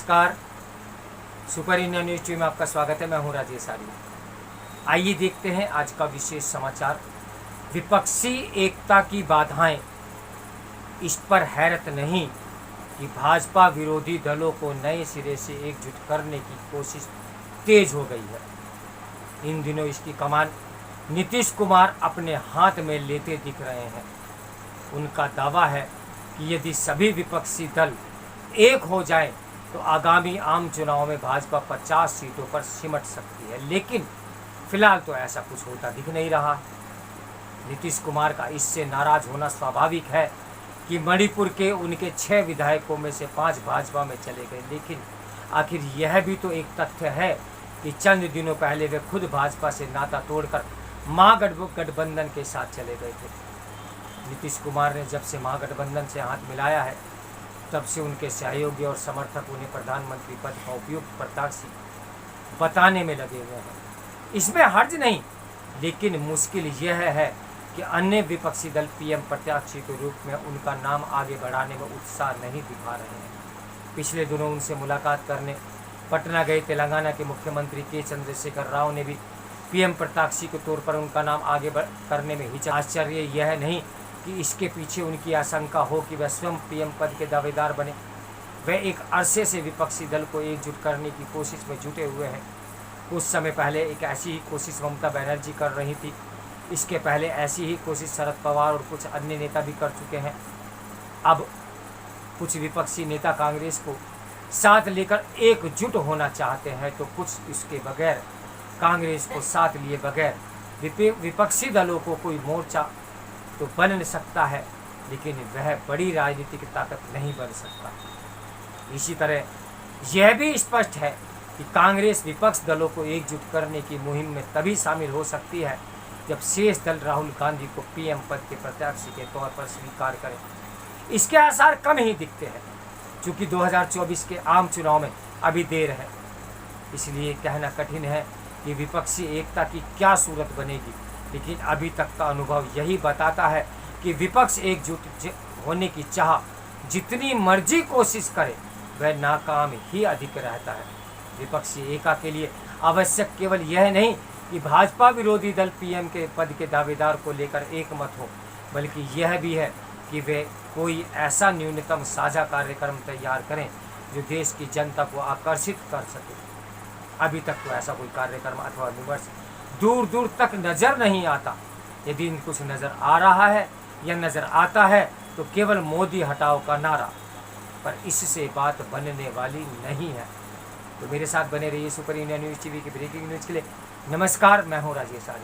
नमस्कार। Super India news TV में आपका स्वागत है। मैं हूं राजेश आर्य। आइए देखते हैं आज का विशेष समाचार। विपक्षी एकता की बाधाएं। इस पर हैरत नहीं कि भाजपा विरोधी दलों को नए सिरे से एकजुट करने की कोशिश तेज हो गई है। इन दिनों इसकी कमान नीतीश कुमार अपने हाथ में लेते दिख रहे हैं। उनका दावा है कि यदि सभी विपक्षी दल एक हो जाएं तो आगामी आम चुनाव में भाजपा 50 सीटों पर सिमट सकती है, लेकिन फिलहाल तो ऐसा कुछ होता दिख नहीं रहा। नीतीश कुमार का इससे नाराज होना स्वाभाविक है कि मणिपुर के उनके 6 विधायकों में से 5 भाजपा में चले गए, लेकिन आखिर यह भी तो एक तथ्य है कि चंद दिनों पहले वे खुद भाजपा से नाता तोड़कर महागठबंधन के साथ चले गए थे। नीतीश कुमार ने जब से महागठबंधन से हाथ मिलाया है, तब से उनके सहयोगी और समर्थक उन्हें प्रधानमंत्री पद का उपयुक्त प्रत्याशी बताने में लगे हुए हैं। इसमें हर्ज नहीं, लेकिन मुश्किल यह है कि अन्य विपक्षी दल पीएम प्रत्याशी के रूप में उनका नाम आगे बढ़ाने में उत्साह नहीं दिखा रहे हैं। पिछले दिनों उनसे मुलाकात करने पटना गए तेलंगाना के मुख्यमंत्री के चंद्रशेखर राव ने भी पीएम प्रत्याशी के तौर पर उनका नाम आगे करने में हिचक। आश्चर्य यह नहीं कि इसके पीछे उनकी आशंका हो कि वह स्वयं पीएम पद के दावेदार बने। वे एक अरसे से विपक्षी दल को एकजुट करने की कोशिश में जुटे हुए हैं। कुछ समय पहले एक ऐसी ही कोशिश ममता बनर्जी कर रही थी। इसके पहले ऐसी ही कोशिश शरद पवार और कुछ अन्य नेता भी कर चुके हैं। अब कुछ विपक्षी नेता कांग्रेस को साथ लेकर एकजुट होना चाहते हैं, तो कुछ इसके बगैर कांग्रेस को साथ लिए बगैर विपक्षी दलों को कोई मोर्चा तो बन सकता है, लेकिन वह बड़ी राजनीतिक ताकत नहीं बन सकता। इसी तरह यह भी स्पष्ट है कि कांग्रेस विपक्ष दलों को एकजुट करने की मुहिम में तभी शामिल हो सकती है जब शेष दल राहुल गांधी को पीएम पद के प्रत्याशी के तौर पर स्वीकार करें। इसके आसार कम ही दिखते हैं, चूँकि 2024 के आम चुनाव में अभी देर है। इसलिए कहना कठिन है कि विपक्षी एकता की क्या सूरत बनेगी, लेकिन अभी तक का अनुभव यही बताता है कि विपक्ष एकजुट होने की चाह जितनी मर्जी कोशिश करे, वह नाकाम ही अधिक रहता है। विपक्षी एकता के लिए आवश्यक केवल यह नहीं कि भाजपा विरोधी दल पीएम के पद के दावेदार को लेकर एक मत हो, बल्कि यह भी है कि वे कोई ऐसा न्यूनतम साझा कार्यक्रम तैयार करें जो देश की जनता को आकर्षित कर सके। अभी तक तो ऐसा कोई कार्यक्रम अथवा विमर्श दूर दूर तक नज़र नहीं आता। यदि कुछ नज़र आ रहा है या नज़र आता है तो केवल मोदी हटाओ का नारा, पर इससे बात बनने वाली नहीं है। तो मेरे साथ बने रहिए सुपर इंडिया न्यूज़ टीवी की ब्रेकिंग न्यूज़ के लिए। नमस्कार, मैं हूँ राजेश आर्य।